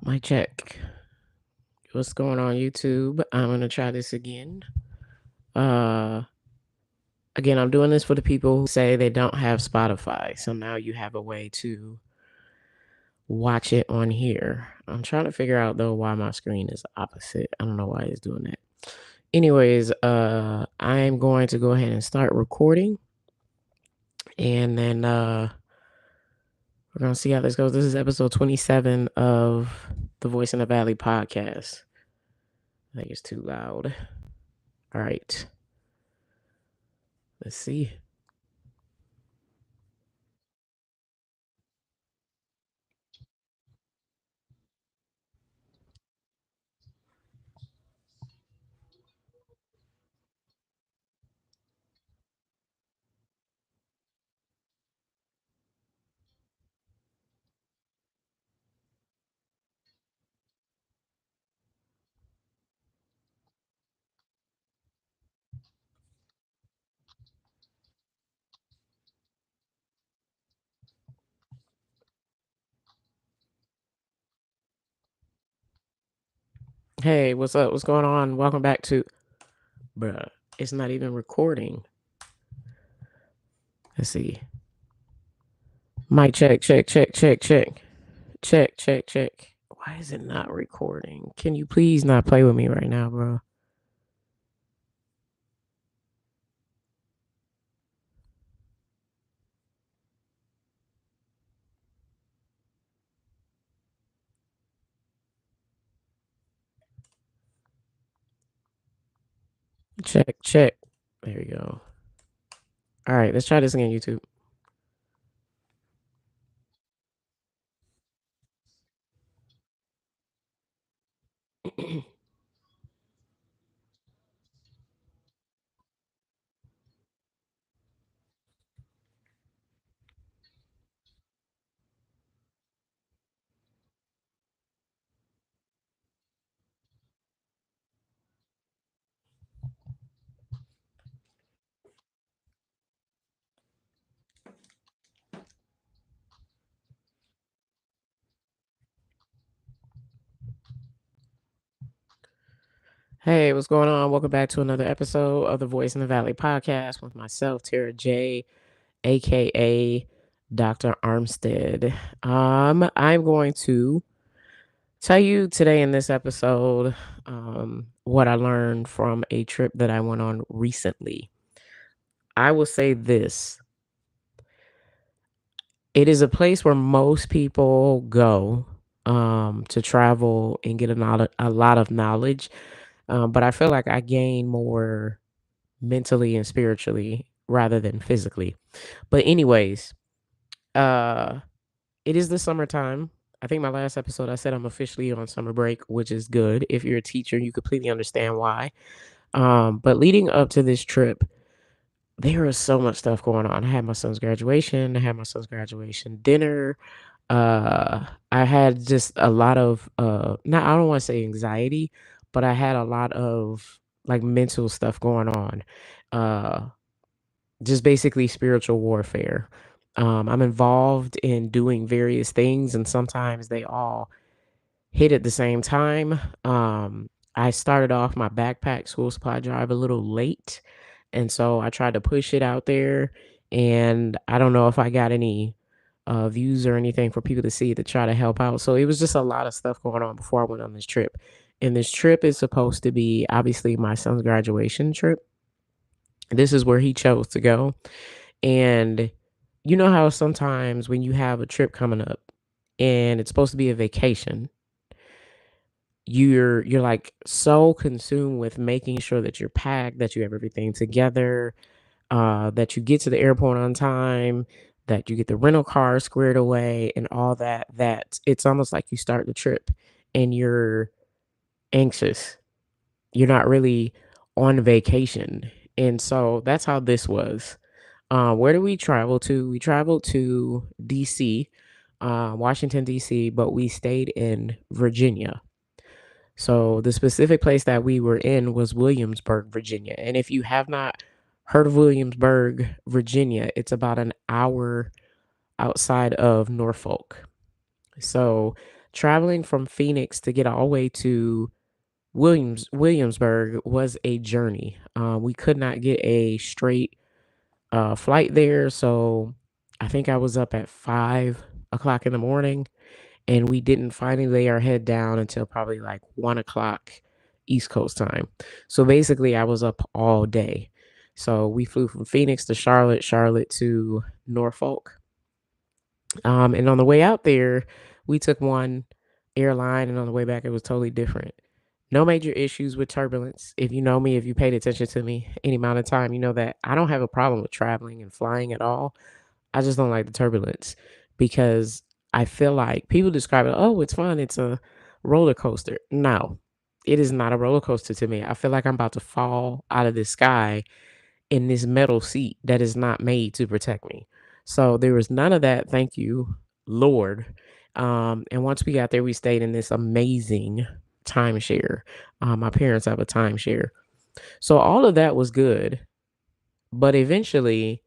My check. What's going on, YouTube? I'm gonna try this again. Uh Again, I'm doing this for the people who say they don't have Spotify. So now you have a way to watch it on here. I'm trying to figure out though why my screen is opposite. I don't know why it's doing that. Anyways, I'm going to go ahead and start recording and then we're gonna see how this goes. This is episode 27 of the Voice in the Valley podcast. I think it's too loud. All right. Let's see. Hey, what's up? What's going on? Welcome back to bruh. It's not even recording. Let's see. Mic check, check, check, check, check. Check, check, check. Why is it not recording? Can you please not play with me right now, bro? Check, check. There you go. All right, let's try this again, YouTube. Hey, what's going on? Welcome back to another episode of the Voice in the Valley podcast with myself, Tara J, aka Dr. Armstead. I'm going to tell you today in this episode what I learned from a trip that I went on recently. I will say this: it is a place where most people go to travel and get a lot of knowledge, but I feel like I gain more mentally and spiritually rather than physically. But anyways, uh, it is the summertime. I think my last episode I said I'm officially on summer break, which is good. If you're a teacher, you completely understand why. But leading up to this trip, there was so much stuff going on. I had my son's graduation, I had my son's graduation dinner. I had just a lot of not I don't want to say anxiety, but I had a lot of like mental stuff going on. Uh just basically spiritual warfare. I'm involved in doing various things and sometimes they all hit at the same time. I started off my backpack school supply drive a little late, and so I tried to push it out there. And I don't know if I got any views or anything for people to see to try to help out. So it was just a lot of stuff going on before I went on this trip. And this trip is supposed to be obviously my son's graduation trip. This is where he chose to go. And you know how sometimes when you have a trip coming up and it's supposed to be a vacation, you're like so consumed with making sure that you're packed, that you have everything together, that you get to the airport on time, that you get the rental car squared away and all that, that it's almost like you start the trip and you're anxious. You're not really on vacation. And so that's how this was. Where did we travel to? We traveled to DC, Washington, DC, but we stayed in Virginia. So the specific place that we were in was Williamsburg, Virginia. And if you have not heard of Williamsburg, Virginia, it's about an hour outside of Norfolk. So traveling from Phoenix to get all the way to Williamsburg was a journey. We could not get a straight flight there, so I think I was up at 5 o'clock in the morning, and we didn't finally lay our head down until probably like 1 o'clock East Coast time. So basically, I was up all day. So we flew from Phoenix to Charlotte, Charlotte to Norfolk. And on the way out there, we took one airline, and on the way back, it was totally different. No major issues with turbulence. If you know me, if you paid attention to me any amount of time, you know that I don't have a problem with traveling and flying at all. I just don't like the turbulence because I feel like people describe it, oh, it's fun. It's a roller coaster. No, it is not a roller coaster to me. I feel like I'm about to fall out of the sky in this metal seat that is not made to protect me. So there was none of that. Thank you, Lord. And once we got there, we stayed in this amazing timeshare. My parents have a timeshare. So all of that was good. But eventually,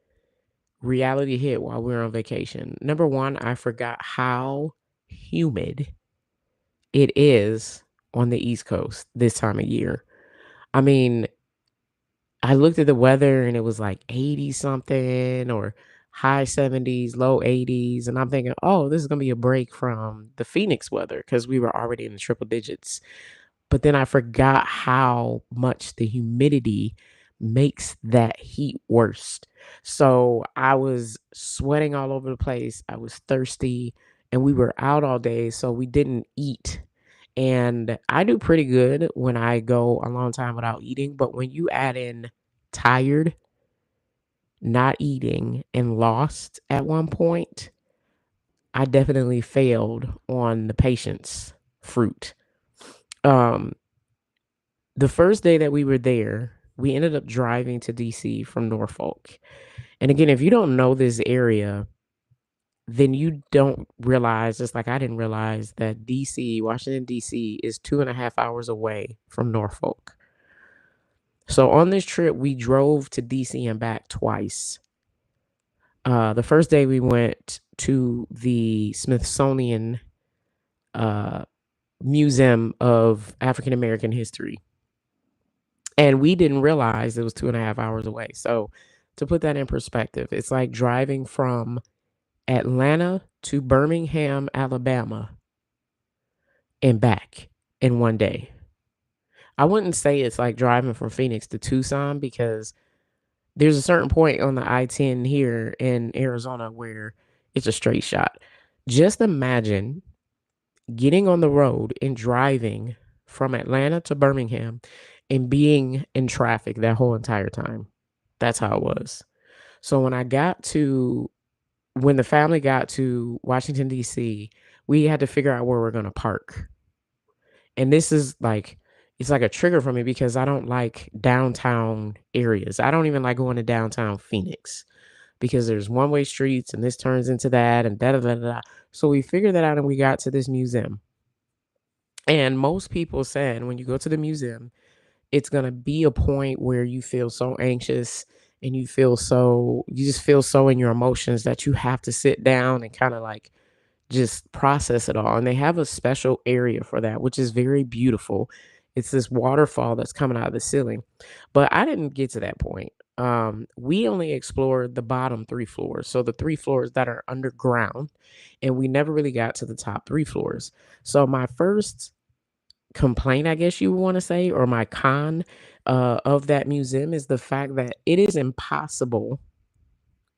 reality hit while we were on vacation. Number one, I forgot how humid it is on the East Coast this time of year. I mean, I looked at the weather and it was like 80 something or high 70s, low 80s. And I'm thinking, oh, this is going to be a break from the Phoenix weather because we were already in the triple digits. But then I forgot how much the humidity makes that heat worse. So I was sweating all over the place. I was thirsty and we were out all day. So we didn't eat. And I do pretty good when I go a long time without eating. But when you add in tired, not eating, and lost at one point, I definitely failed on the patience fruit. Um, the first day that we were there, we ended up driving to DC from Norfolk. And again, if you don't know this area, then you don't realize, just like I didn't realize, that DC, Washington, DC, is 2.5 hours away from Norfolk. So on this trip, we drove to DC and back twice. The first day we went to the Smithsonian uh, Museum of African American History. And we didn't realize it was 2.5 hours away. So to put that in perspective, it's like driving from Atlanta to Birmingham, Alabama, and back in one day. I wouldn't say it's like driving from Phoenix to Tucson because there's a certain point on the I-10 here in Arizona where it's a straight shot. Just imagine getting on the road and driving from Atlanta to Birmingham and being in traffic that whole entire time. That's how it was. So when the family got to Washington, D.C., we had to figure out where we're going to park. And this is like, it's like a trigger for me because I don't like downtown areas. I don't even like going to downtown Phoenix because there's one-way streets and this turns into that and da da da da. Da. So we figured that out and we got to this museum. And most people said when you go to the museum, it's going to be a point where you feel so anxious and you just feel so in your emotions that you have to sit down and kind of like just process it all. And they have a special area for that, which is very beautiful. It's this waterfall that's coming out of the ceiling. But I didn't get to that point. We only explored the bottom three floors. So the three floors that are underground, and we never really got to the top three floors. So my first complaint, I guess you would want to say, or my con of that museum is the fact that it is impossible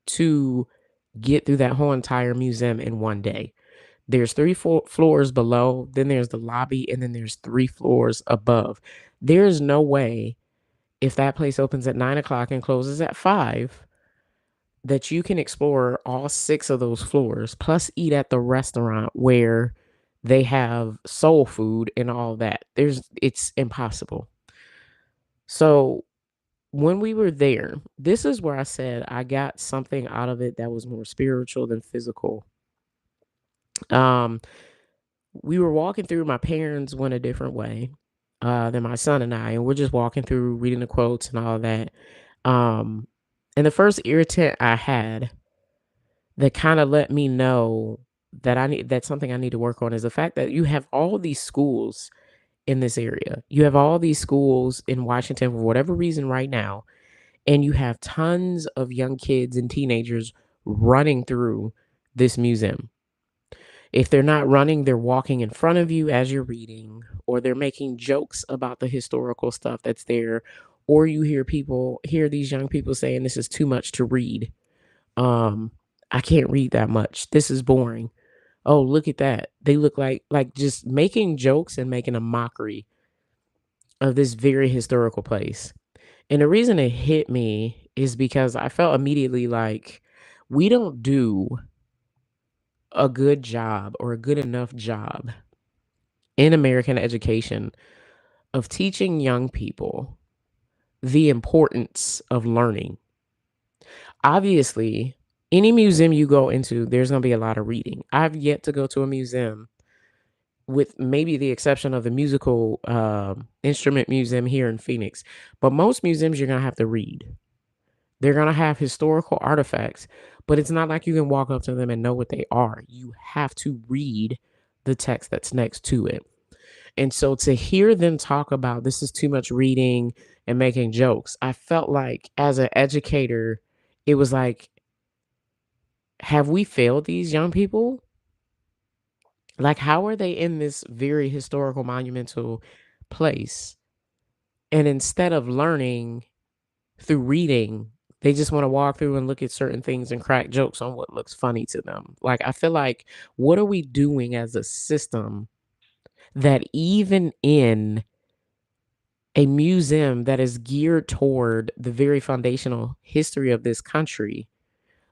to get through that whole entire museum in one day. There's floors below, then there's the lobby, and then there's 3 floors above. There's no way, if that place opens at 9 o'clock and closes at 5, that you can explore all 6 of those floors, plus eat at the restaurant where they have soul food and all that. It's impossible. So when we were there, this is where I said I got something out of it that was more spiritual than physical. Um, we were walking through, my parents went a different way than my son and I, and we're just walking through, reading the quotes and all that. Um, and the first irritant I had that kind of let me know that's something I need to work on is the fact that you have all these schools in this area. You have all these schools in Washington for whatever reason right now, and you have tons of young kids and teenagers running through this museum. If they're not running, they're walking in front of you as you're reading, or they're making jokes about the historical stuff that's there, or you hear these young people saying this is too much to read. Um, I can't read that much. This is boring. Oh, look at that. They look like just making jokes and making a mockery of this very historical place. And the reason it hit me is because I felt immediately like we don't do a good job or a good enough job in American education of teaching young people the importance of learning. Obviously, any museum you go into, there's going to be a lot of reading. I've yet to go to a museum, with maybe the exception of the musical instrument museum here in Phoenix, but most museums you're going to have to read. They're going to have historical artifacts, but it's not like you can walk up to them and know what they are. You have to read the text that's next to it. And so to hear them talk about this is too much reading and making jokes, I felt like as an educator, it was like, have we failed these young people? Like, how are they in this very historical, monumental place? And instead of learning through reading, they just want to walk through and look at certain things and crack jokes on what looks funny to them. Like, I feel like, what are we doing as a system that even in a museum that is geared toward the very foundational history of this country,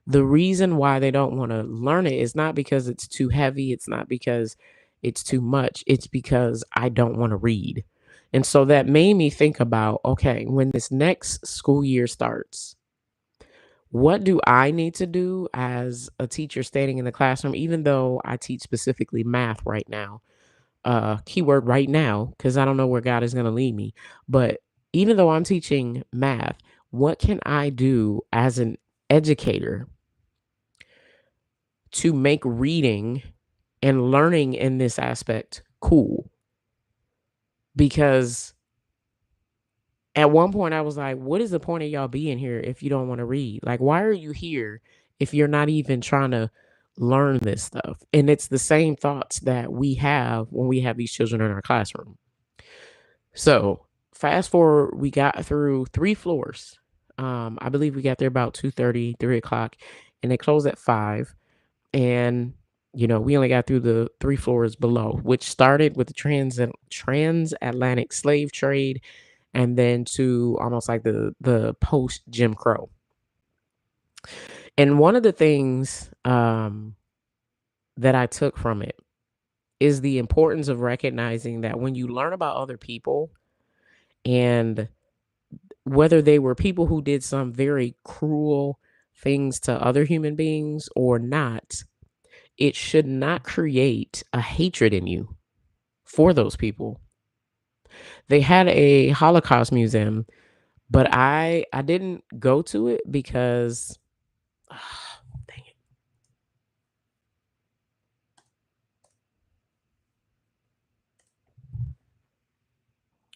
the reason why they don't want to learn it is not because it's too heavy, it's not because it's too much, it's because I don't want to read. And so that made me think about, okay, when this next school year starts, what do I need to do as a teacher standing in the classroom, even though I teach specifically math right now? Keyword right now, because I don't know where God is going to lead me. But even though I'm teaching math, what can I do as an educator to make reading and learning in this aspect cool? Because at one point I was like, what is the point of y'all being here if you don't want to read? Like, why are you here if you're not even trying to learn this stuff? And it's the same thoughts that we have when we have these children in our classroom. So fast forward, we got through 3 floors. I believe we got there about 2:30, 3 o'clock, and they closed at 5. And we only got through the 3 floors below, which started with the transatlantic slave trade, and then to almost like the post Jim Crow. And one of the things that I took from it is the importance of recognizing that when you learn about other people, and whether they were people who did some very cruel things to other human beings or not, it should not create a hatred in you for those people. They had a Holocaust museum, but I didn't go to it because dang it.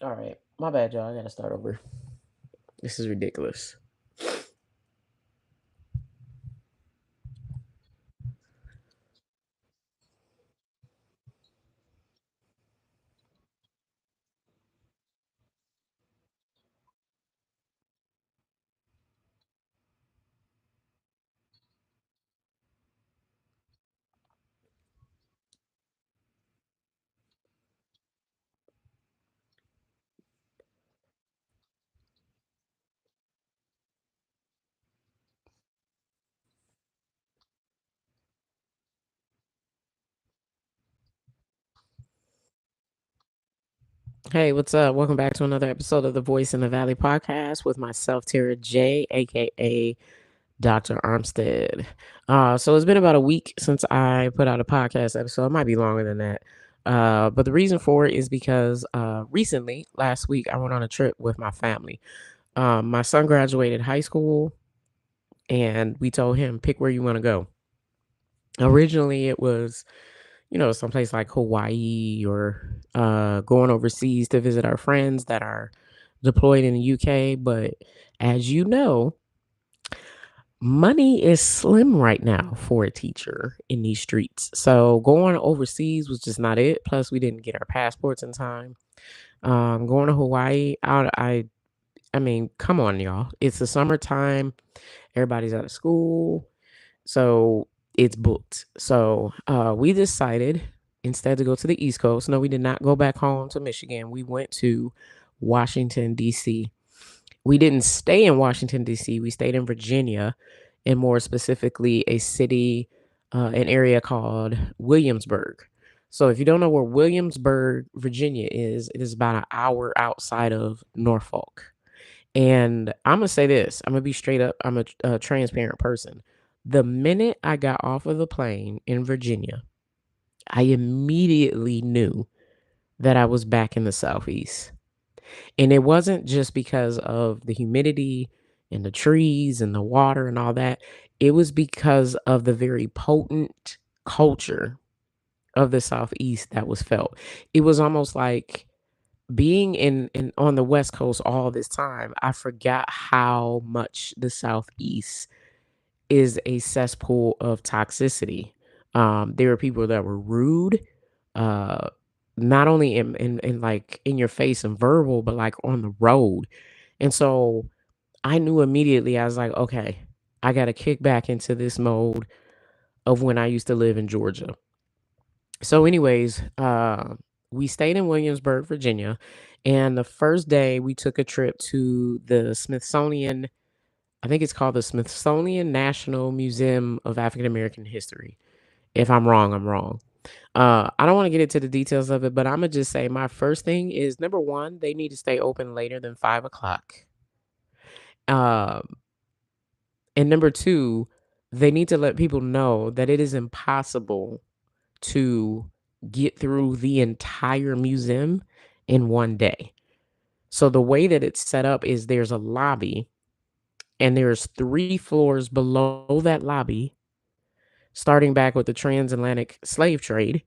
All right. My bad, y'all. I gotta start over. This is ridiculous. Hey, what's up? Welcome back to another episode of the Voice in the Valley podcast with myself, Tara J, aka Dr. Armstead. So it's been about a week since I put out a podcast episode. It might be longer than that. But the reason for it is because recently, last week, I went on a trip with my family. My son graduated high school, and we told him, pick where you want to go. Originally, it was, someplace like Hawaii or going overseas to visit our friends that are deployed in the UK. But as you know, money is slim right now for a teacher in these streets. So going overseas was just not it. Plus, we didn't get our passports in time. Going to Hawaii, I mean, come on, y'all. It's the summertime. Everybody's out of school. So it's booked. So we decided instead to go to the East Coast. No, we did not go back home to Michigan. We went to Washington, D.C. We didn't stay in Washington, D.C. We stayed in Virginia, and more specifically, an area called Williamsburg. So if you don't know where Williamsburg, Virginia is, it is about an hour outside of Norfolk. And I'm gonna say this, I'm gonna be straight up, I'm a transparent person. The minute I got off of the plane in Virginia, I immediately knew that I was back in the Southeast. And it wasn't just because of the humidity and the trees and the water and all that. It was because of the very potent culture of the Southeast that was felt. It was almost like being in on the West Coast all this time, I forgot how much the Southeast is a cesspool of toxicity. There were people that were rude, uh, not only in like in your face and verbal, but like on the road. And so I knew immediately, I was like, okay, I got to kick back into this mode of when I used to live in Georgia. So, anyways, we stayed in Williamsburg, Virginia, and the first day we took a trip to the Smithsonian. I think it's called the Smithsonian National Museum of African American History. If I'm wrong, I'm wrong. I don't want to get into the details of it, but I'm gonna just say my first thing is number one, they need to stay open later than 5 o'clock. Um, and number two, they need to let people know that it is impossible to get through the entire museum in one day. So the way that it's set up is there's a lobby and there's 3 floors below that lobby, starting back with the transatlantic slave trade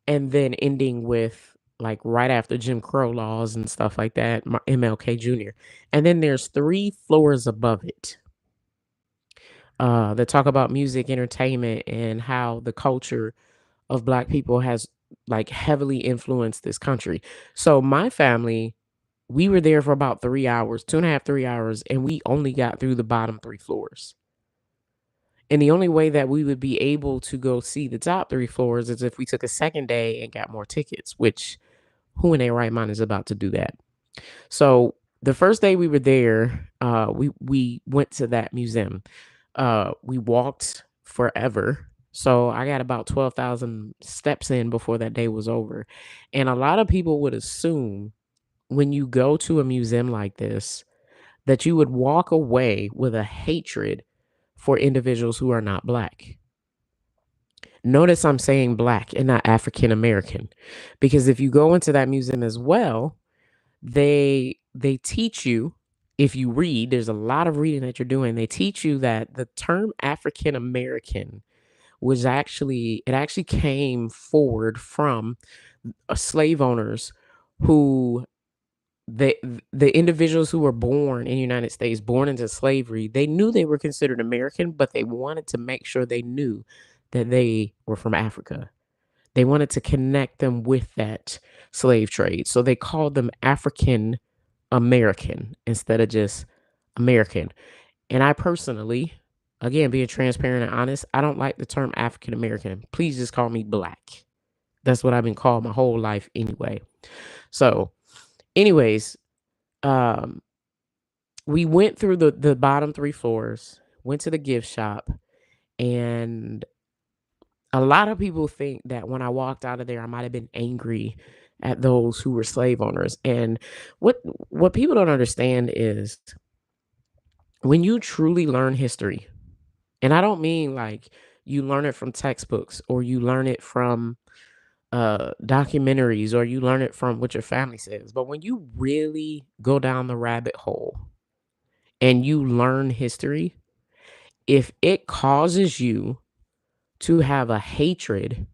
and then ending with like right after Jim Crow laws and stuff like that, MLK Jr. And then there's 3 floors above it that talk about music, entertainment, and how the culture of Black people has like heavily influenced this country. So my family, we were there for about 3 hours, 2.5, 3 hours, and we only got through the bottom 3 floors. And the only way that we would be able to go see the top 3 floors is if we took a second day and got more tickets, which who in their right mind is about to do that? So the first day we were there, we went to that museum. We walked forever. So I got about 12,000 steps in before that day was over. And a lot of people would assume when you go to a museum like this that you would walk away with a hatred for individuals who are not black. Notice I'm saying black and not African American because if you go into that museum as well, they teach you, if you read, there's a lot of reading that you're doing. They teach you that the term African American actually came forward from slave owners who the the individuals who were born in the United States, born into slavery, they knew they were considered American, but they wanted to make sure they knew that they were from Africa. They wanted to connect them with that slave trade. So they called them African American instead of just American. And I personally, again, being transparent and honest, I don't like the term African American. Please just call me black. That's what I've been called my whole life anyway. So, anyways, um, we went through the bottom 3 floors, went to the gift shop, and a lot of people think that when I walked out of there, I might have been angry at those who were slave owners. And what people don't understand is when you truly learn history, and I don't mean like you learn it from textbooks or you learn it from documentaries or you learn it from what your family says, but when you really go down the rabbit hole and you learn history, if it causes you to have a hatred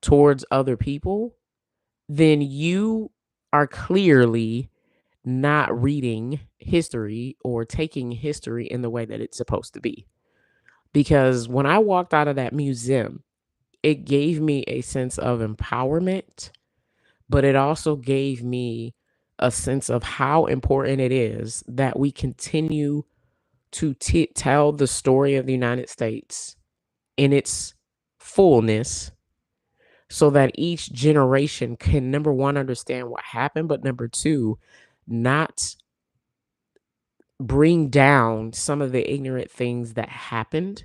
towards other people, then you are clearly not reading history or taking history in the way that it's supposed to be. Because when I walked out of that museum, it gave me a sense of empowerment, but it also gave me a sense of how important it is that we continue to tell the story of the United States in its fullness so that each generation can, number one, understand what happened, but number two, not bring down some of the ignorant things that happened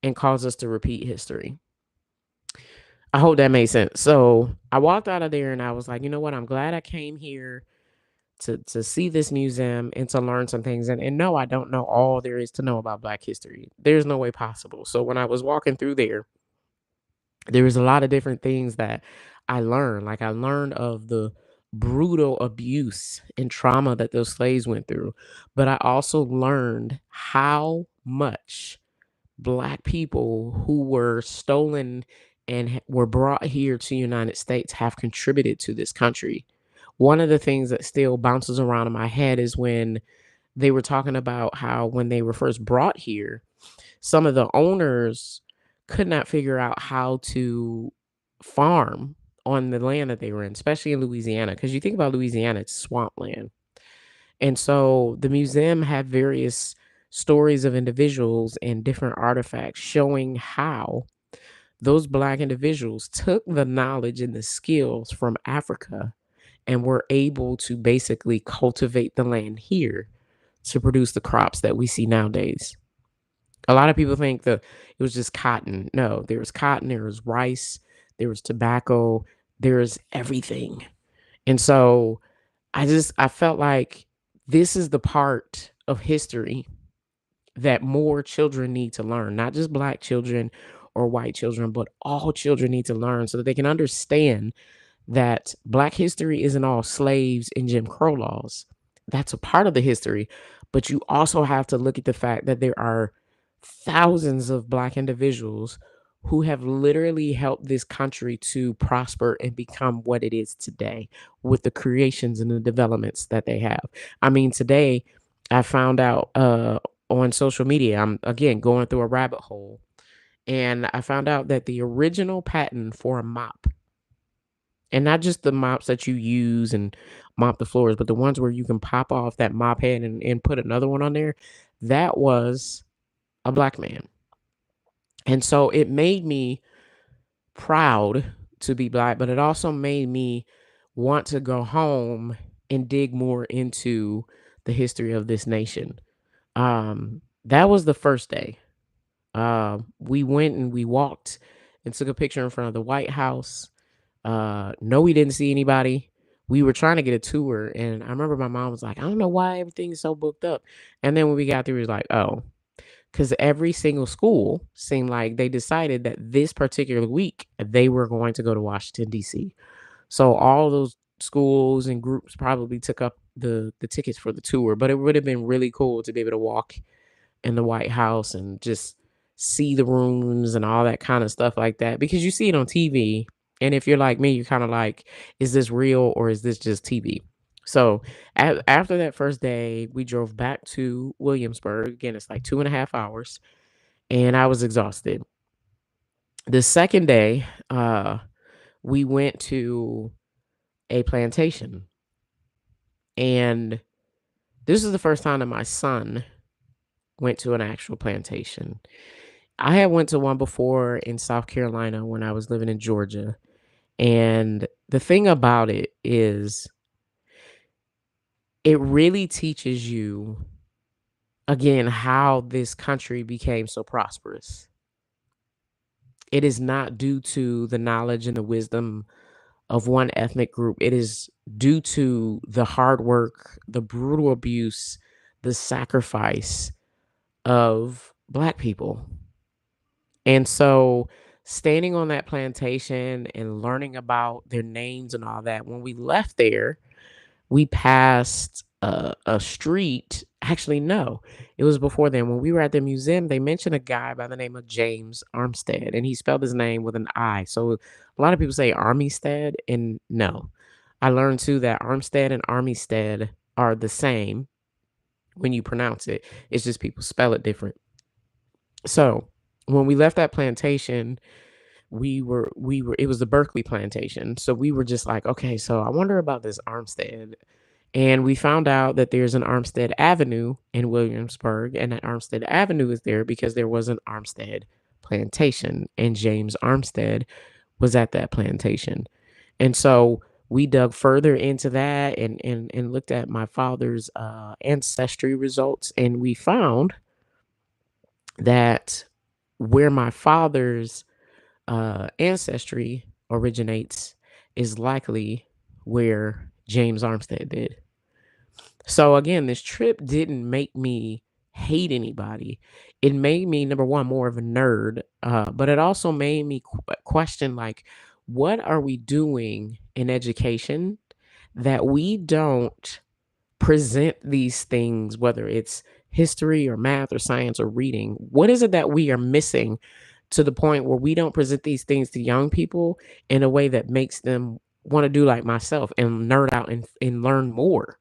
and cause us to repeat history. I hope that made sense. So I walked out of there and I was like, you know what? I'm glad I came here to see this museum and to learn some things. And no, I don't know all there is to know about Black history. There's no way possible. So when I was walking through there was a lot of different things that I learned. Like I learned of the brutal abuse and trauma that those slaves went through. But I also learned how much Black people who were stolen and were brought here to United States have contributed to this country. One of the things that still bounces around in my head is when they were talking about how when they were first brought here, some of the owners could not figure out how to farm on the land that they were in, especially in Louisiana. Because you think about Louisiana, it's swampland. And so the museum had various stories of individuals and different artifacts showing how those Black individuals took the knowledge and the skills from Africa and were able to basically cultivate the land here to produce the crops that we see nowadays. A lot of people think that it was just cotton. No, there was cotton, there was rice, there was tobacco, there was everything. And so I felt like this is the part of history that more children need to learn, not just Black children or white children, but all children need to learn so that they can understand that Black history isn't all slaves and Jim Crow laws. That's a part of the history, but you also have to look at the fact that there are thousands of Black individuals who have literally helped this country to prosper and become what it is today with the creations and the developments that they have. I mean, today I found out on social media, I'm again going through a rabbit hole, and I found out that the original patent for a mop, and not just the mops that you use and mop the floors, but the ones where you can pop off that mop head and put another one on there, that was a Black man. And so it made me proud to be Black, but it also made me want to go home and dig more into the history of this nation. That was the first day. We went and we walked and took a picture in front of the White House. No, we didn't see anybody. We were trying to get a tour, and I remember my mom was like, "I don't know why everything is so booked up." And then when we got through, it was like, "Oh, because every single school seemed like they decided that this particular week they were going to go to Washington D.C. So all those schools and groups probably took up the tickets for the tour, but it would have been really cool to be able to walk in the White House and just see the rooms and all that kind of stuff like that because you see it on TV. And if you're like me, you're kind of like, is this real or is this just TV? So after that first day, we drove back to Williamsburg. Again, it's like 2.5 hours, and I was exhausted. The second day, we went to a plantation, and this is the first time that my son went to an actual plantation. I had went to one before in South Carolina when I was living in Georgia, and the thing about it is it really teaches you, again, how this country became so prosperous. It is not due to the knowledge and the wisdom of one ethnic group. It is due to the hard work, the brutal abuse, the sacrifice of Black people. And so standing on that plantation and learning about their names and all that, when we left there, we passed a street Actually, no, it was before then. When we were at the museum, they mentioned a guy by the name of James Armstead, and he spelled his name with an I. So a lot of people say Armistead, and no. I learned too that Armstead and Armistead are the same when you pronounce it. It's just people spell it different. So when we left that plantation, we were it was the Berkeley plantation. So we were just like, okay, so I wonder about this Armstead. And we found out that there's an Armstead Avenue in Williamsburg, and that Armstead Avenue is there because there was an Armstead plantation, and James Armstead was at that plantation. And so we dug further into that and looked at my father's ancestry results, and we found that where my father's ancestry originates is likely where James Armstead did. So again, this trip didn't make me hate anybody. It made me, number one, more of a nerd, but it also made me question, like, what are we doing in education that we don't present these things, whether it's history or math or science or reading? What is it that we are missing to the point where we don't present these things to young people in a way that makes them want to do like myself and nerd out and learn more?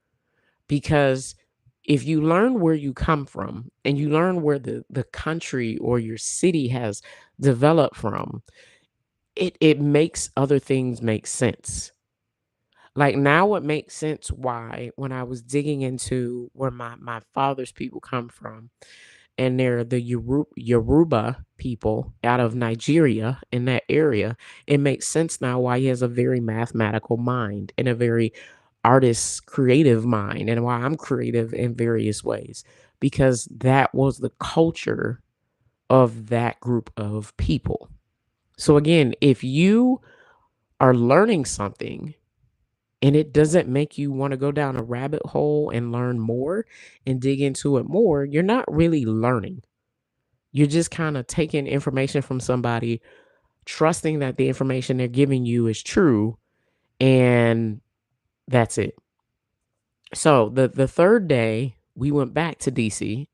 Because if you learn where you come from and you learn where the country or your city has developed from, it makes other things make sense. Like now it makes sense why when I was digging into where my father's people come from, and they're the Yoruba people out of Nigeria in that area, it makes sense now why he has a very mathematical mind and a very artist creative mind, and why I'm creative in various ways, because that was the culture of that group of people. So again, if you are learning something and it doesn't make you want to go down a rabbit hole and learn more and dig into it more, you're not really learning. You're just kind of taking information from somebody, trusting that the information they're giving you is true, and that's it. So the third day, we went back to DC.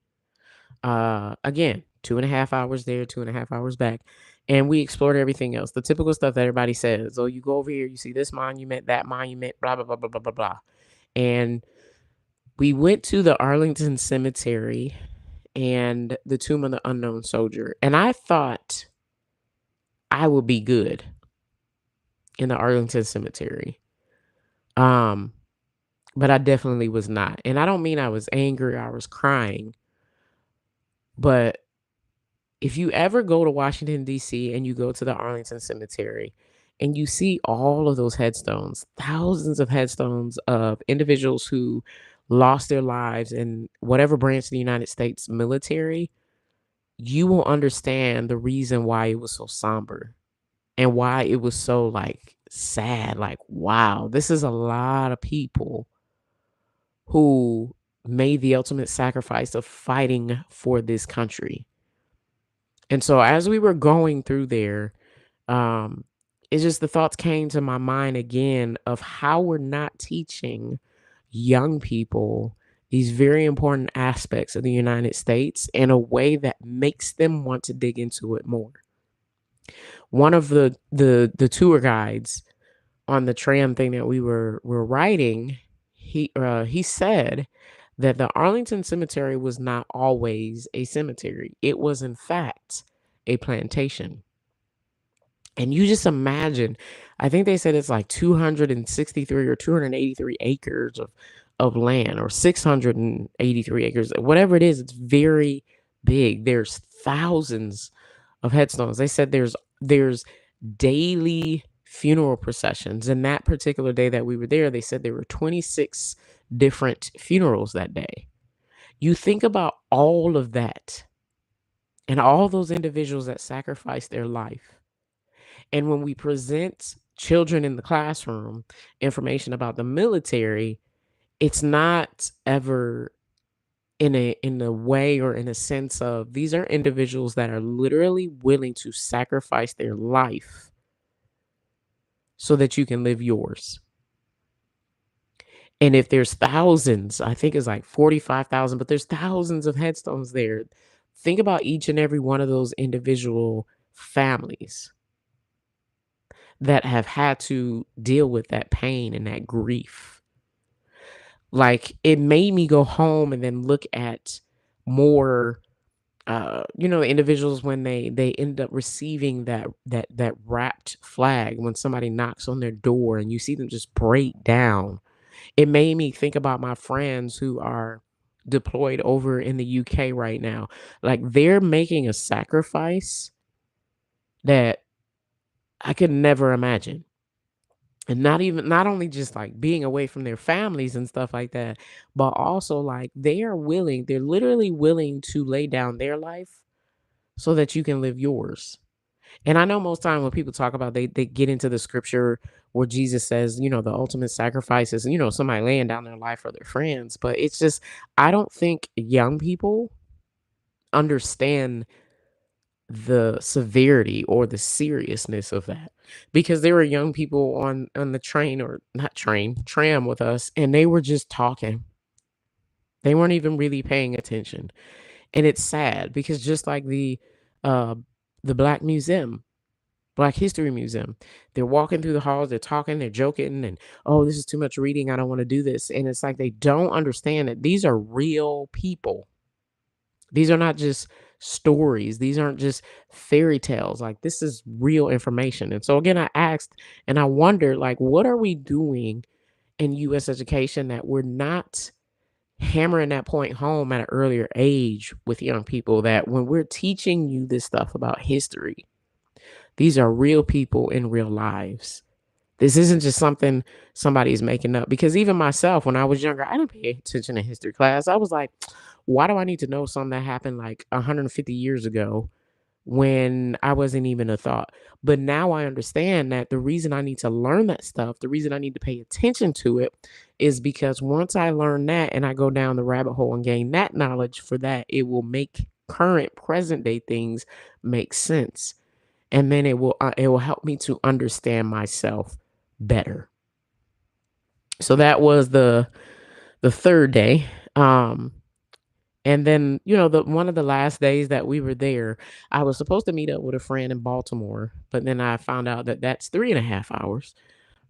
Again, 2.5 hours there, 2.5 hours back, and we explored everything else. The typical stuff that everybody says. Oh, you go over here, you see this monument, that monument, blah blah blah blah blah blah blah. And we went to the Arlington Cemetery and the Tomb of the Unknown Soldier, and I thought I would be good in the Arlington Cemetery. Um, but I definitely was not. And I don't mean I was angry, I was crying, but if you ever go to Washington, D.C., and you go to the Arlington Cemetery and you see all of those headstones, thousands of headstones of individuals who lost their lives in whatever branch of the United States military, you will understand the reason why it was so somber and why it was so like sad. Like, wow, this is a lot of people who made the ultimate sacrifice of fighting for this country. And so as we were going through there, um, it's just the thoughts came to my mind again of how we're not teaching young people these very important aspects of the United States in a way that makes them want to dig into it more. One of the tour guides on the tram thing that we were riding, he said that the Arlington Cemetery was not always a cemetery. It was in fact a plantation. And you just imagine, I think they said it's like 263 or 283 acres of land, or 683 acres, whatever it is, it's very big. There's thousands of headstones. They said there's daily funeral processions. And that particular day that we were there, they said there were 26 different funerals that day. You think about all of that and all those individuals that sacrificed their life. And when we present children in the classroom information about the military, it's not ever in a way or in a sense of these are individuals that are literally willing to sacrifice their life so that you can live yours. And if there's thousands, I think it's like 45,000, but there's thousands of headstones there. Think about each and every one of those individual families that have had to deal with that pain and that grief. Like, it made me go home and then look at more, individuals when they end up receiving that wrapped flag when somebody knocks on their door and you see them just break down. It made me think about my friends who are deployed over in the UK right now. Like, they're making a sacrifice that I could never imagine. And not only just like being away from their families and stuff like that, but also like they're literally willing to lay down their life so that you can live yours. And I know most time when people talk about they get into the scripture where Jesus says, the ultimate sacrifice is, somebody laying down their life for their friends. But it's just I don't think young people understand the severity or the seriousness of that. Because there were young people on the train, or not train, tram with us, and they were just talking. They weren't even really paying attention. And it's sad because just like uh the Black History Museum. They're walking through the halls, they're talking, they're joking, and oh, this is too much reading. I don't want to do this. And it's like they don't understand that these are real people. These are not just stories. These aren't just fairy tales. Like, this is real information. And so again, I asked and I wondered, like, what are we doing in US education that we're not hammering that point home at an earlier age with young people, that when we're teaching you this stuff about history, these are real people in real lives. This isn't just something somebody's making up. Because even myself, when I was younger, I didn't pay attention to history class. I was like, why do I need to know something that happened like 150 years ago when I wasn't even a thought? But now I understand that the reason I need to learn that stuff, the reason I need to pay attention to it, is because once I learn that and I go down the rabbit hole and gain that knowledge for that, it will make current present day things make sense. And then it will help me to understand myself better. So that was the third day. Um and then, the one of the last days that we were there, I was supposed to meet up with a friend in Baltimore, but then I found out that that's 3.5 hours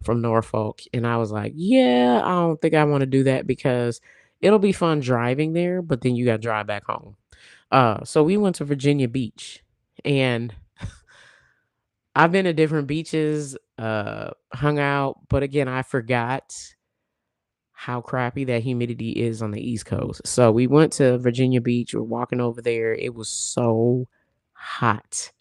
from Norfolk. And I was like, yeah, I don't think I want to do that because it'll be fun driving there, but then you got to drive back home. So we went to Virginia Beach, and I've been to different beaches, hung out, but again, I forgot how crappy that humidity is on the East Coast. So we went to Virginia Beach, we're walking over there. It was so hot.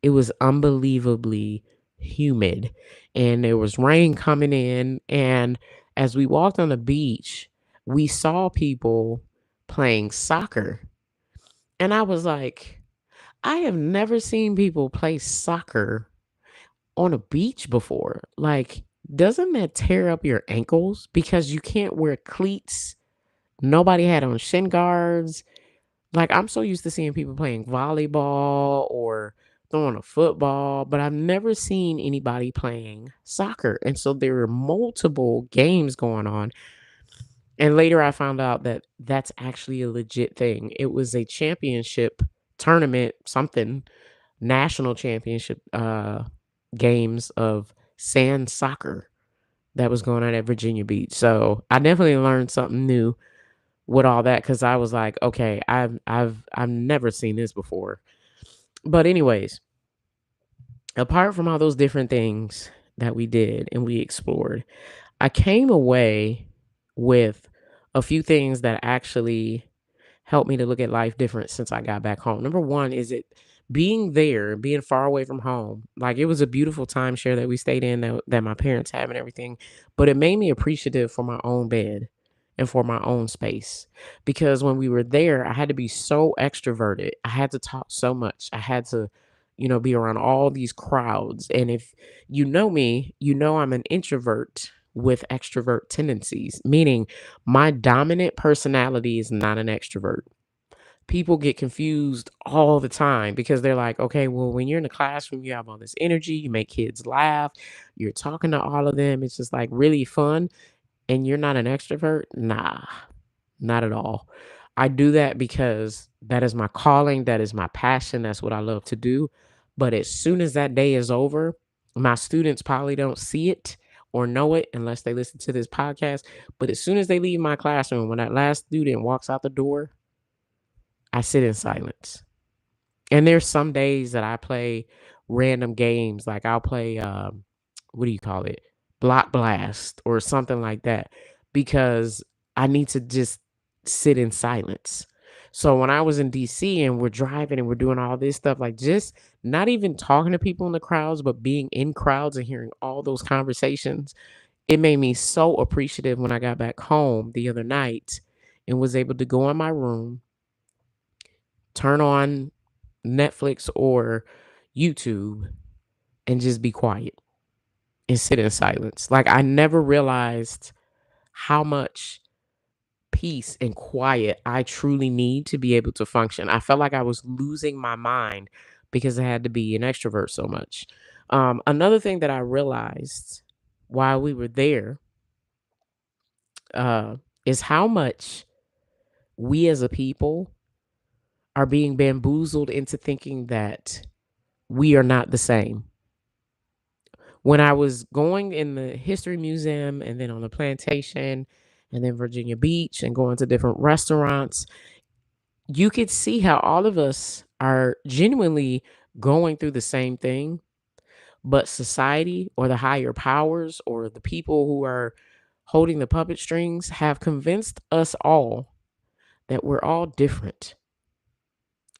It was unbelievably humid, and there was rain coming in. And as we walked on the beach, we saw people playing soccer. And I was like, I have never seen people play soccer on a beach before. Like, doesn't that tear up your ankles because you can't wear cleats? Nobody had on shin guards. Like, I'm so used to seeing people playing volleyball or throwing a football, but I've never seen anybody playing soccer. And so there were multiple games going on. And later I found out that that's actually a legit thing. It was a championship tournament, something national championship games of sand soccer that was going on at Virginia Beach. So I definitely learned something new with all that because I was like, okay, I've never seen this before. But anyways, apart from all those different things that we did and we explored, I came away with a few things that actually helped me to look at life different since I got back home. Number one is it being there, being far away from home. Like, it was a beautiful timeshare that we stayed in that my parents have and everything, but it made me appreciative for my own bed and for my own space. Because when we were there, I had to be so extroverted. I had to talk so much. I had to, be around all these crowds. And if you know me, you know I'm an introvert with extrovert tendencies, meaning my dominant personality is not an extrovert. People get confused all the time because they're like, okay, well, when you're in the classroom, you have all this energy, you make kids laugh, you're talking to all of them. It's just like really fun. and you're not an extrovert, nah, not at all. I do that because that is my calling, that is my passion, that's what I love to do. But as soon as that day is over, my students probably don't see it or know it unless they listen to this podcast. But as soon as they leave my classroom, when that last student walks out the door, I sit in silence. And there's some days that I play random games, like I'll play, what do you call it? Block Blast or something like that, because I need to just sit in silence. So when I was in DC and we're driving and we're doing all this stuff, like just not even talking to people in the crowds, but being in crowds and hearing all those conversations, it made me so appreciative when I got back home the other night and was able to go in my room, turn on Netflix or YouTube and just be quiet and sit in silence. Like I never realized how much peace and quiet I truly need to be able to function. I felt like I was losing my mind because I had to be an extrovert so much. Another thing that I realized while we were there uh, is how much we as a people are being bamboozled into thinking that we are not the same. When I was going in the history museum and then on the plantation and then Virginia Beach and going to different restaurants, you could see how all of us are genuinely going through the same thing, but society or the higher powers or the people who are holding the puppet strings have convinced us all that we're all different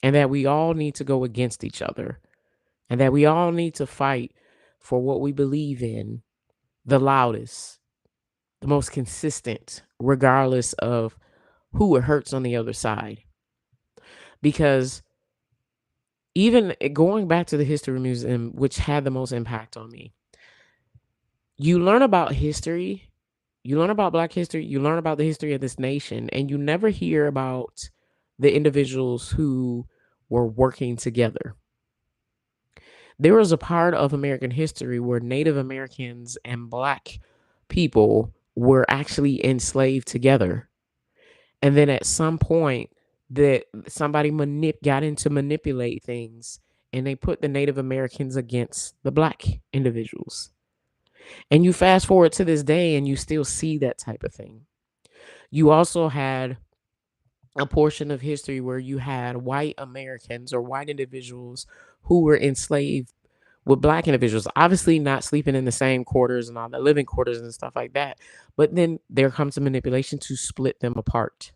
and that we all need to go against each other and that we all need to fight for what we believe in the loudest, the most consistent, regardless of who it hurts on the other side. Because even going back to the History Museum, which had the most impact on me, you learn about history, you learn about Black history, you learn about the history of this nation, and you never hear about the individuals who were working together. There was a part of American history where Native Americans and Black people were actually enslaved together. And then at some point that somebody got in to manipulate things and they put the Native Americans against the Black individuals. And you fast forward to this day and you still see that type of thing. You also had a portion of history where you had white Americans or white individuals who were enslaved with Black individuals, obviously not sleeping in the same quarters and all the living quarters and stuff like that. But then there comes a manipulation to split them apart.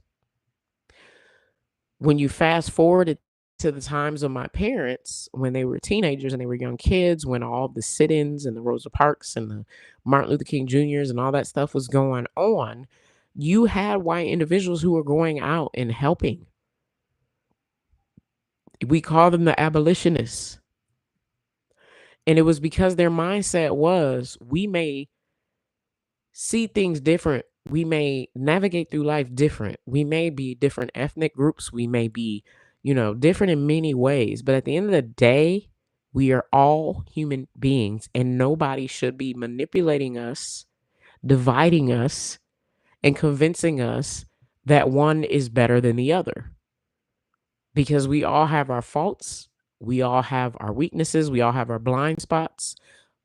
When you fast forward it to the times of my parents when they were teenagers and they were young kids, when all the sit-ins and the Rosa Parks and the Martin Luther King Juniors and all that stuff was going on, you had white individuals who were going out and helping. We call them the abolitionists. And it was because their mindset was we may see things different. We may navigate through life different. We may be different ethnic groups. We may be, different in many ways. But at the end of the day, we are all human beings and nobody should be manipulating us, dividing us, and convincing us that one is better than the other. Because we all have our faults. We all have our weaknesses. We all have our blind spots,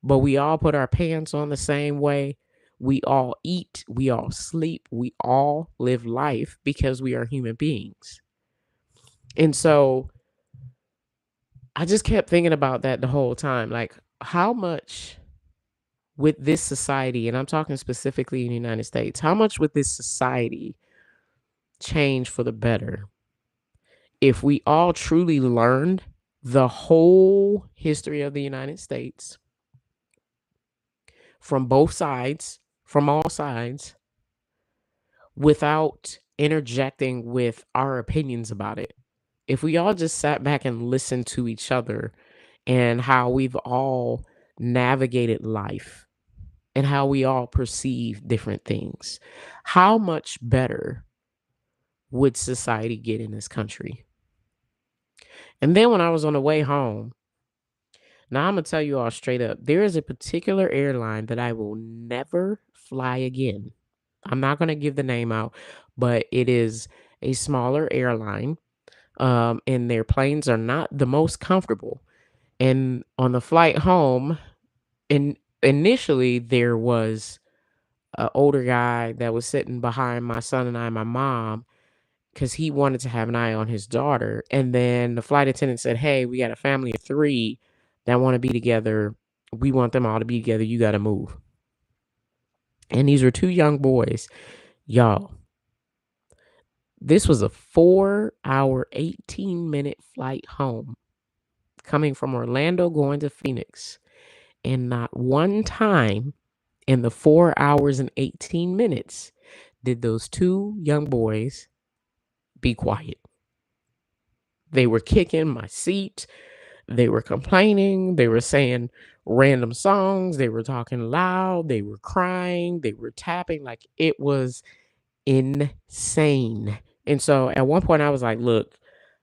but we all put our pants on the same way. We all eat. We all sleep. We all live life because we are human beings. And so I just kept thinking about that the whole time. Like, how much with this society, and I'm talking specifically in the United States, how much would this society change for the better if we all truly learned the whole history of the United States from both sides, from all sides, without interjecting with our opinions about it? If we all just sat back and listened to each other and how we've all navigated life and how we all perceive different things, how much better would society get in this country? And then when I was on the way home, now I'm gonna tell you all straight up, there is a particular airline that I will never fly again. I'm not gonna give the name out, but it is a smaller airline, and their planes are not the most comfortable. And on the flight home, initially, there was an older guy that was sitting behind my son and I and my mom, 'cause he wanted to have an eye on his daughter, and then the flight attendant said, "Hey, we got a family of 3 that wanna be together. We want them all to be together, you gotta move." And these were 2 young boys. Y'all, this was a 4-hour, 18-minute flight home coming from Orlando going to Phoenix, and not one time in the 4 hours and 18 minutes did those 2 young boys be quiet. They were kicking my seat. They were complaining, they were saying random songs, they were talking loud, they were crying, they were tapping, like, it was insane. And so at one point I was like, "Look,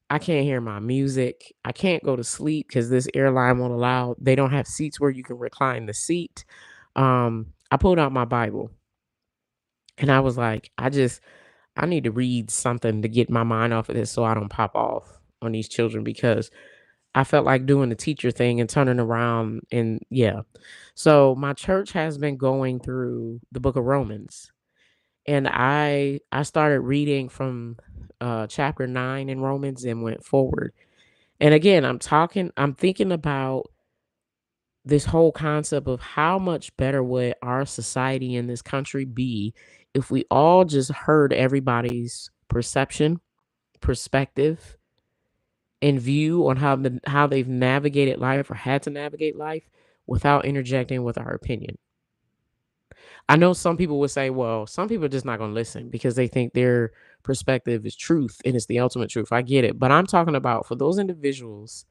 I can't hear my music. I can't go to sleep because this airline won't allow, they don't have seats where you can recline the seat." I pulled out my Bible and I was like, I need to read something to get my mind off of this so I don't pop off on these children, because I felt like doing the teacher thing and turning around, and yeah. So my church has been going through the book of Romans, and I started reading from chapter 9 in Romans and went forward. And again, I'm thinking about this whole concept of how much better would our society in this country be if we all just heard everybody's perception, perspective, and view on how they've navigated life or had to navigate life without interjecting with our opinion. I know some people would say, well, some people are just not going to listen because they think their perspective is truth and it's the ultimate truth. I get it. But I'm talking about for those individuals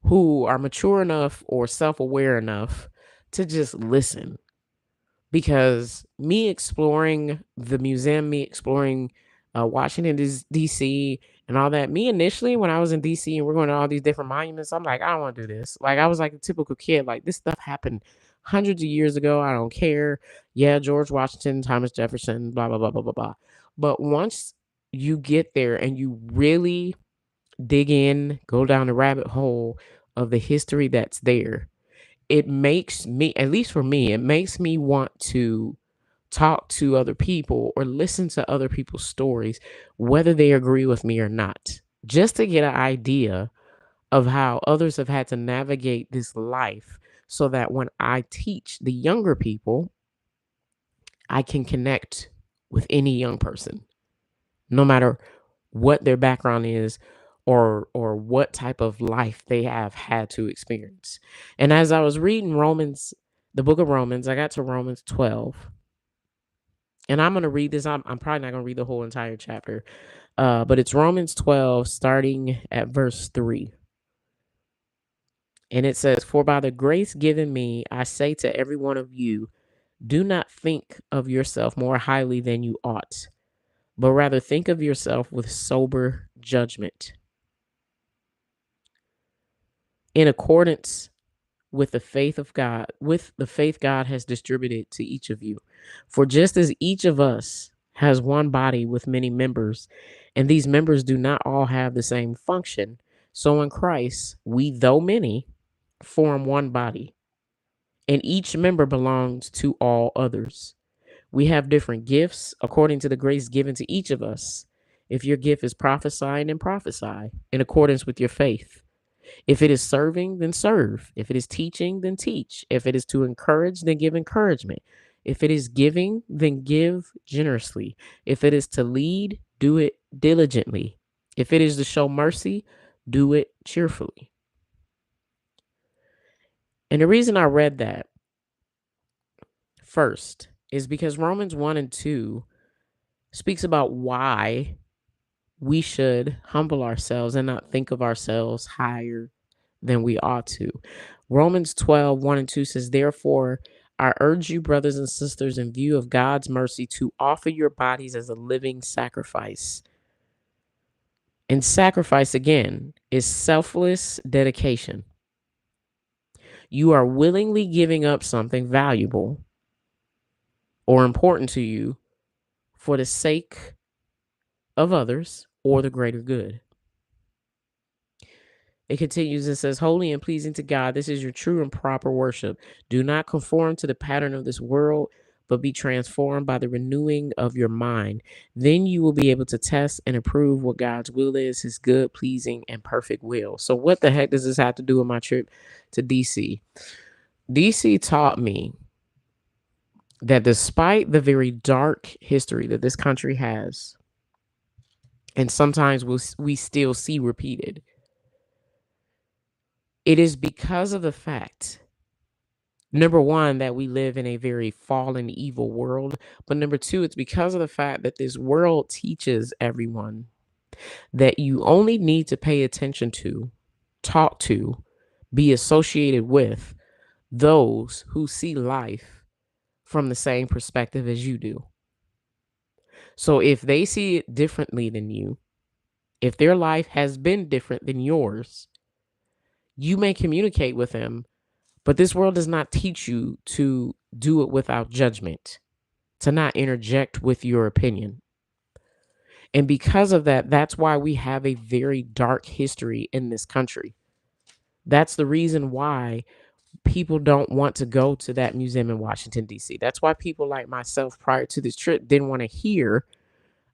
who are mature enough or self aware enough to just listen. Because me exploring the museum, me exploring Washington D.C. and all that, me initially when I was in D.C. and we're going to all these different monuments, I'm like, I don't want to do this. Like I was like a typical kid, like this stuff happened hundreds of years ago. I don't care. Yeah, George Washington, Thomas Jefferson, blah blah blah blah blah blah. But once you get there and you really dig in, go down the rabbit hole of the history that's there, it makes me, at least for me, it makes me want to talk to other people or listen to other people's stories, whether they agree with me or not, just to get an idea of how others have had to navigate this life so that when I teach the younger people, I can connect with any young person, no matter what their background is or what type of life they have had to experience. And as I was reading Romans, the book of Romans, I got to Romans 12. And I'm going to read this. I'm probably not going to read the whole entire chapter. But it's Romans 12 starting at verse 3. And it says, "For by the grace given me, I say to every one of you, do not think of yourself more highly than you ought, but rather think of yourself with sober judgment, in accordance with the faith God has distributed to each of you. For just as each of us has one body with many members, and these members do not all have the same function, so in Christ, we, though many, form one body, and each member belongs to all others. We have different gifts according to the grace given to each of us. If your gift is prophesying, then prophesy in accordance with your faith. If it is serving, then serve. If it is teaching, then teach. If it is to encourage, then give encouragement. If it is giving, then give generously. If it is to lead, do it diligently. If it is to show mercy, do it cheerfully." And the reason I read that first is because Romans 1 and 2 speaks about why we should humble ourselves and not think of ourselves higher than we ought to. Romans 12, 1 and 2 says, "Therefore, I urge you, brothers and sisters, in view of God's mercy, to offer your bodies as a living sacrifice." And sacrifice, again, is selfless dedication. You are willingly giving up something valuable or important to you for the sake of others or the greater good. It continues and says, holy and pleasing to God, this is your true and proper worship. Do not conform to the pattern of this world, but be transformed by the renewing of your mind. Then you will be able to test and approve what God's will is, his good, pleasing, and perfect will. So, what the heck does this have to do with my trip to DC? DC taught me that despite the very dark history that this country has, and sometimes we still see repeated, it is because of the fact, number one, that we live in a very fallen, evil world. But number two, it's because of the fact that this world teaches everyone that you only need to pay attention to, talk to, be associated with those who see life from the same perspective as you do. So if they see it differently than you, if their life has been different than yours, you may communicate with them, but this world does not teach you to do it without judgment, to not interject with your opinion. And because of that, that's why we have a very dark history in this country. That's the reason why people don't want to go to that museum in Washington, D.C. That's why people like myself prior to this trip didn't want to hear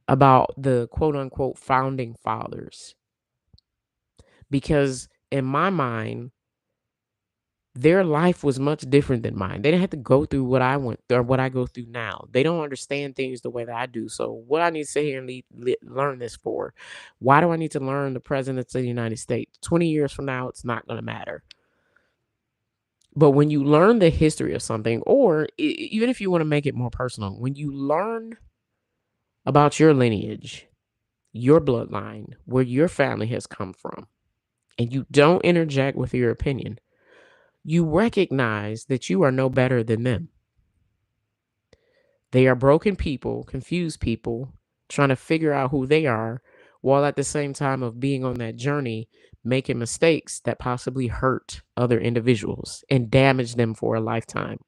about the quote unquote founding fathers. Because in my mind, their life was much different than mine. They didn't have to go through what I went or what I go through now. They don't understand things the way that I do. So what I need to sit here and learn this for? Why do I need to learn the presidents of the United States? 20 years from now, it's not going to matter. But when you learn the history of something, or even if you want to make it more personal, when you learn about your lineage, your bloodline, where your family has come from, and you don't interject with your opinion, you recognize that you are no better than them. They are broken people, confused people, trying to figure out who they are, while at the same time of being on that journey, making mistakes that possibly hurt other individuals and damage them for a lifetime.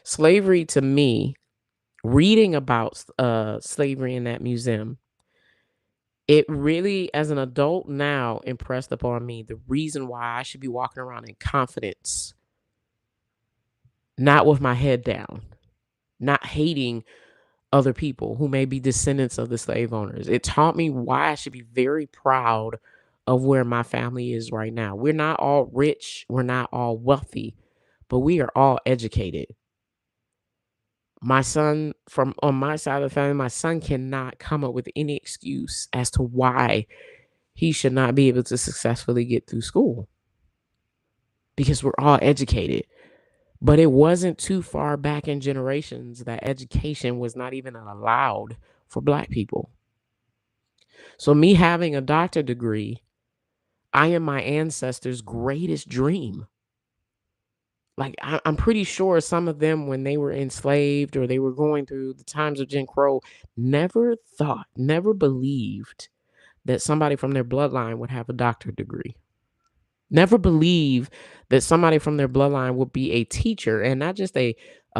Slavery, to me, reading about slavery in that museum, it really, as an adult now, impressed upon me the reason why I should be walking around in confidence, not with my head down, not hating other people who may be descendants of the slave owners. It taught me why I should be very proud of where my family is right now. We're not all rich, we're not all wealthy, but we are all educated. My son, from on my side of the family, my son cannot come up with any excuse as to why he should not be able to successfully get through school, because we're all educated. But it wasn't too far back in generations that education was not even allowed for Black people. So me having a doctorate degree, I am my ancestors' greatest dream. Like, I'm pretty sure some of them, when they were enslaved or they were going through the times of Jim Crow, never thought, never believed that somebody from their bloodline would have a doctorate degree. Never believe that somebody from their bloodline would be a teacher, and not just a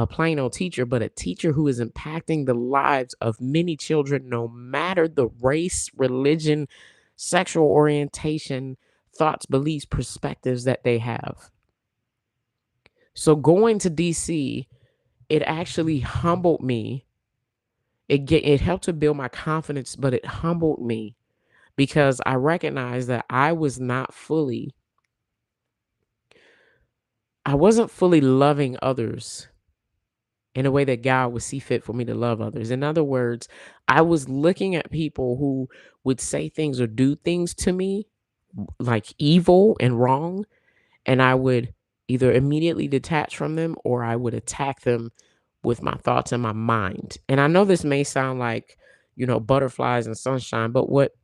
plain old teacher, but a teacher who is impacting the lives of many children, no matter the race, religion, sexual orientation, thoughts, beliefs, perspectives that they have. So going to DC, it actually humbled me. It helped to build my confidence, but it humbled me because I recognized that I wasn't fully loving others in a way that God would see fit for me to love others. In other words, I was looking at people who would say things or do things to me like evil and wrong, and I would either immediately detach from them or I would attack them with my thoughts and my mind. And I know this may sound like, butterflies and sunshine, but what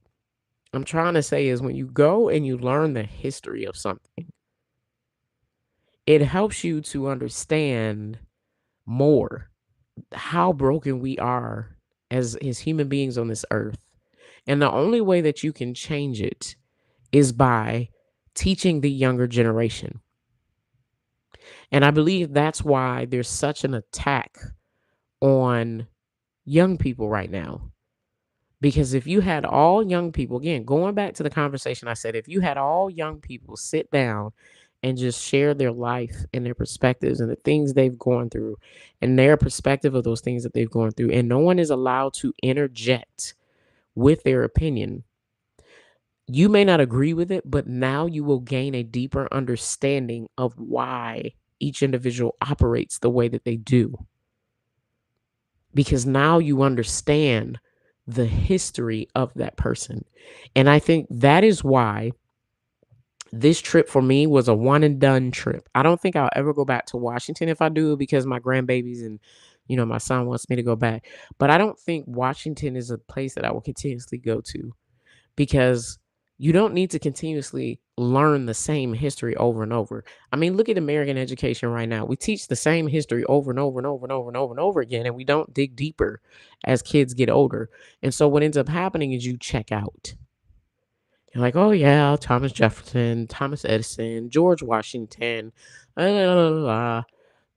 I'm trying to say is when you go and you learn the history of something, it helps you to understand more how broken we are as human beings on this earth. And the only way that you can change it is by teaching the younger generation. And I believe that's why there's such an attack on young people right now. Because if you had all young people, again, going back to the conversation I said, if you had all young people sit down and just share their life and their perspectives and the things they've gone through and their perspective of those things that they've gone through, and no one is allowed to interject with their opinion, you may not agree with it, but now you will gain a deeper understanding of why each individual operates the way that they do. Because now you understand the history of that person. And I think that is why this trip for me was a one and done trip. I don't think I'll ever go back to Washington. If I do, because my grandbabies and my son wants me to go back. But I don't think Washington is a place that I will continuously go to, because you don't need to continuously learn the same history over and over. I mean, look at American education right now. We teach the same history over and over and over and over and over and over again, and we don't dig deeper as kids get older. And so what ends up happening is you check out. You're like, oh yeah, Thomas Jefferson, Thomas Edison, George Washington, la, la, la, la, la,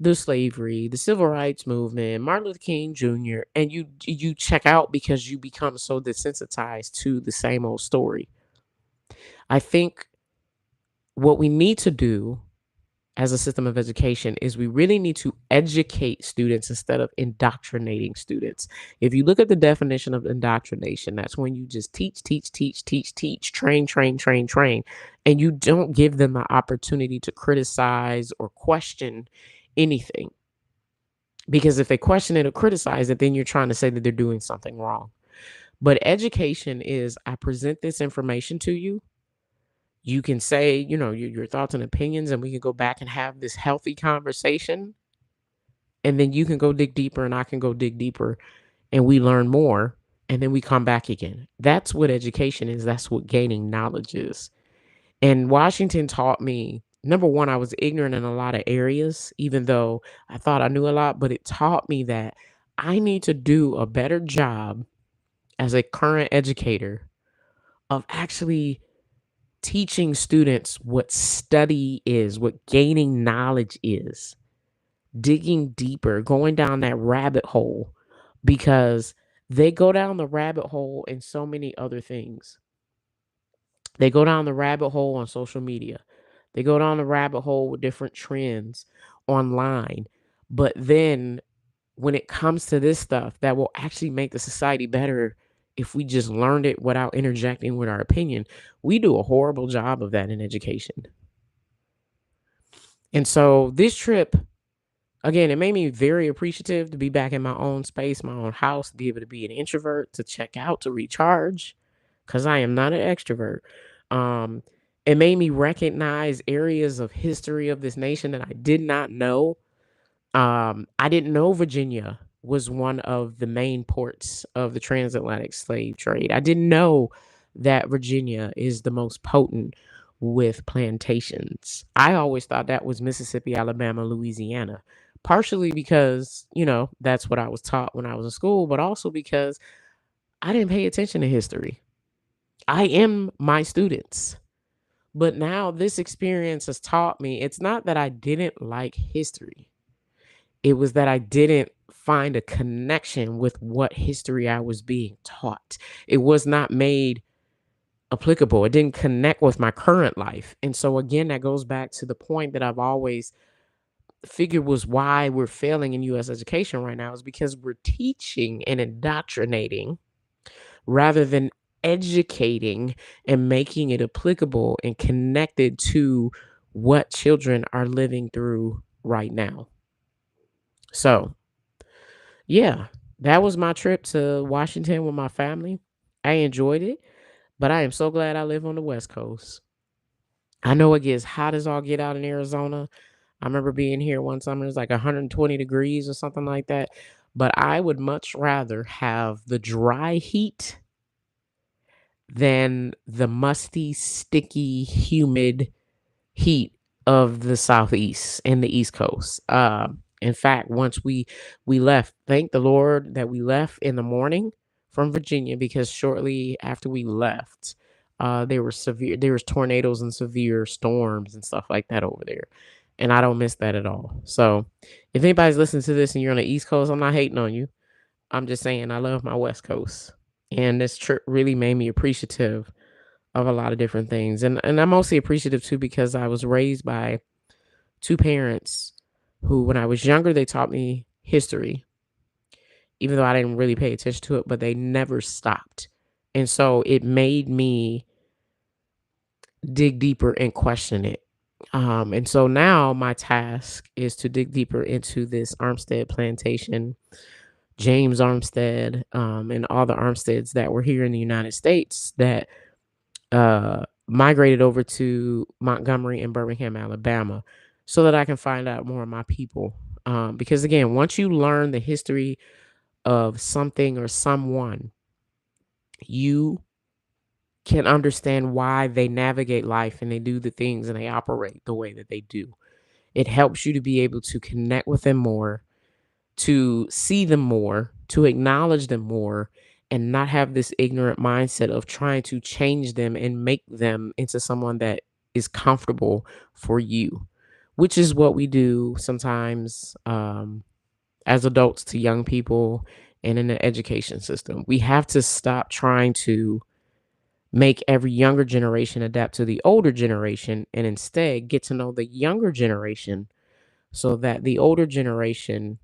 the slavery, the civil rights movement, Martin Luther King Jr., and you check out because you become so desensitized to the same old story. I think what we need to do as a system of education is we really need to educate students instead of indoctrinating students. If you look at the definition of indoctrination, that's when you just teach, teach, teach, teach, teach, train, train, train, train, and you don't give them the opportunity to criticize or question anything. Because if they question it or criticize it, then you're trying to say that they're doing something wrong. But education is, I present this information to you. You can say, your thoughts and opinions, and we can go back and have this healthy conversation. And then you can go dig deeper and I can go dig deeper and we learn more. And then we come back again. That's what education is. That's what gaining knowledge is. And Washington taught me, number one, I was ignorant in a lot of areas, even though I thought I knew a lot, but it taught me that I need to do a better job as a current educator of actually teaching students what study is, what gaining knowledge is, digging deeper, going down that rabbit hole, because they go down the rabbit hole in so many other things. They go down the rabbit hole on social media. They go down the rabbit hole with different trends online. But then when it comes to this stuff that will actually make the society better, if we just learned it without interjecting with our opinion, we do a horrible job of that in education. And so this trip, again, it made me very appreciative to be back in my own space, my own house, to be able to be an introvert, to check out, to recharge, because I am not an extrovert. Um, it made me recognize areas of history of this nation that I did not know. I didn't know Virginia was one of the main ports of the transatlantic slave trade. I didn't know that Virginia is the most potent with plantations. I always thought that was Mississippi, Alabama, Louisiana. Partially because, that's what I was taught when I was in school, but also because I didn't pay attention to history. I am my students. But now this experience has taught me, it's not that I didn't like history. It was that I didn't find a connection with what history I was being taught. It was not made applicable. It didn't connect with my current life. And so again, that goes back to the point that I've always figured was why we're failing in US education right now, is because we're teaching and indoctrinating rather than educating and making it applicable and connected to what children are living through right now. So, yeah, that was my trip to Washington with my family. I enjoyed it, but I am so glad I live on the West Coast. I know it gets hot as all get out in Arizona. I remember being here one summer, it's like 120 degrees or something like that. But I would much rather have the dry heat than the musty, sticky, humid heat of the Southeast and the East Coast. In fact, once we left, thank the Lord that we left in the morning from Virginia, because shortly after we left, there was tornadoes and severe storms and stuff like that over there. and I don't miss that at all. So, if anybody's listening to this and you're on the East Coast, I'm not hating on you. I'm just saying I love my West Coast, and this trip really made me appreciative of a lot of different things, and I'm mostly appreciative too because I was raised by 2 parents who, when I was younger, they taught me history, even though I didn't really pay attention to it, but they never stopped. And so it made me dig deeper and question it. And so now my task is to dig deeper into this Armstead plantation, James Armstead, and all the Armsteads that were here in the United States that migrated over to Montgomery and Birmingham, Alabama, so that I can find out more of my people. Because again, once you learn the history of something or someone, you can understand why they navigate life and they do the things and they operate the way that they do. It helps you to be able to connect with them more, to see them more, to acknowledge them more, and not have this ignorant mindset of trying to change them and make them into someone that is comfortable for you, which is what we do sometimes as adults to young people and in the education system. We have to stop trying to make every younger generation adapt to the older generation and instead get to know the younger generation so that the older generation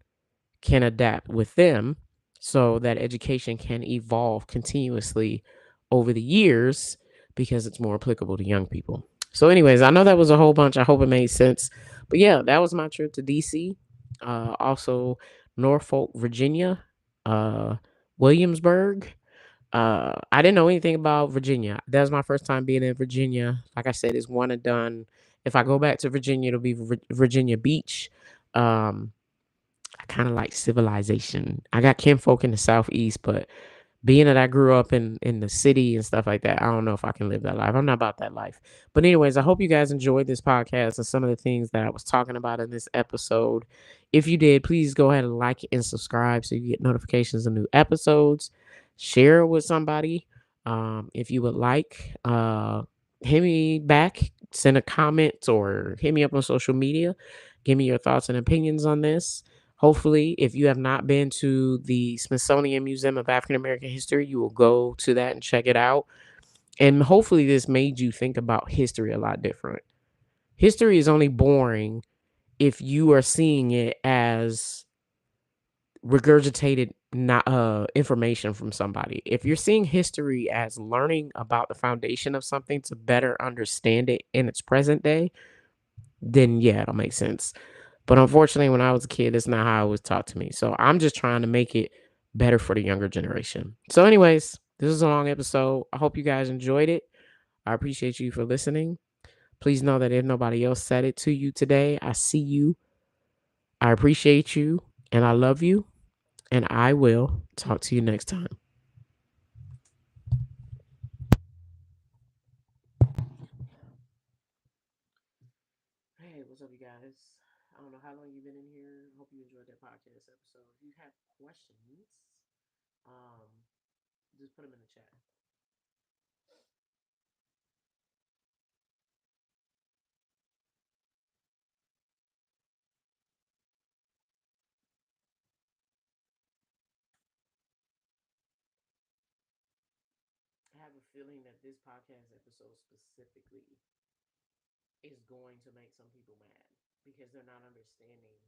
can adapt with them so that education can evolve continuously over the years because it's more applicable to young people. So, anyways, I know that was a whole bunch. I hope it made sense. But yeah, that was my trip to DC. Also, Norfolk, Virginia, uh, Williamsburg. I didn't know anything about Virginia. That was my first time being in Virginia. Like I said, it's one and done. If I go back to Virginia, it'll be Virginia Beach. Um, I kind of like civilization. I got kinfolk in the southeast, but being that I grew up in the city and stuff like that, I don't know if I can live that life. I'm not about that life. But anyways, I hope you guys enjoyed this podcast and some of the things that I was talking about in this episode. If you did, please go ahead and like and subscribe so you get notifications of new episodes. Share it with somebody. If you would like, hit me back, send a comment, or hit me up on social media. Give me your thoughts and opinions on this. Hopefully, if you have not been to the Smithsonian Museum of African American History, you will go to that and check it out. And hopefully, this made you think about history a lot different. History is only boring if you are seeing it as regurgitated information from somebody. If you're seeing history as learning about the foundation of something to better understand it in its present day, then yeah, it'll make sense. But unfortunately, when I was a kid, it's not how it was taught to me. So I'm just trying to make it better for the younger generation. So, anyways, this is a long episode. I hope you guys enjoyed it. I appreciate you for listening. Please know that if nobody else said it to you today, I see you. I appreciate you and I love you. And I will talk to you next time. Hey, what's up, you guys? I don't know how long you've been in here. Hope you enjoyed that podcast episode. If you have questions, um, just put them in the chat. I have a feeling that this podcast episode specifically is going to make some people mad because they're not understanding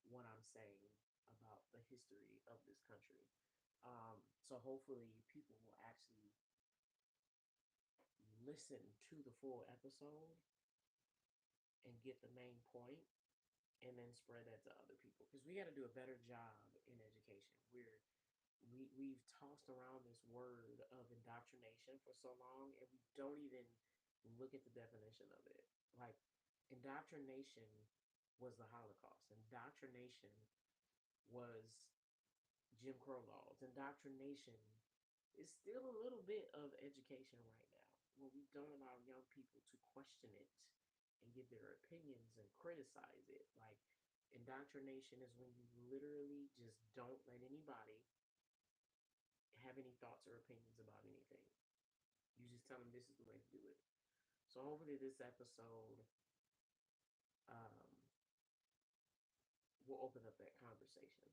what I'm saying about the history of this country. So hopefully people will actually listen to the full episode and get the main point and then spread that to other people because we got to do a better job in education. We've tossed around this word of indoctrination for so long and we don't even look at the definition of it. Like indoctrination was the Holocaust. Indoctrination was Jim Crow laws. Indoctrination is still a little bit of education right now where we don't allow young people to question it and give their opinions and criticize it. Like indoctrination is when you literally just don't let anybody have any thoughts or opinions about anything. You just tell them this is the way to do it. So hopefully this episode um, open up that conversation.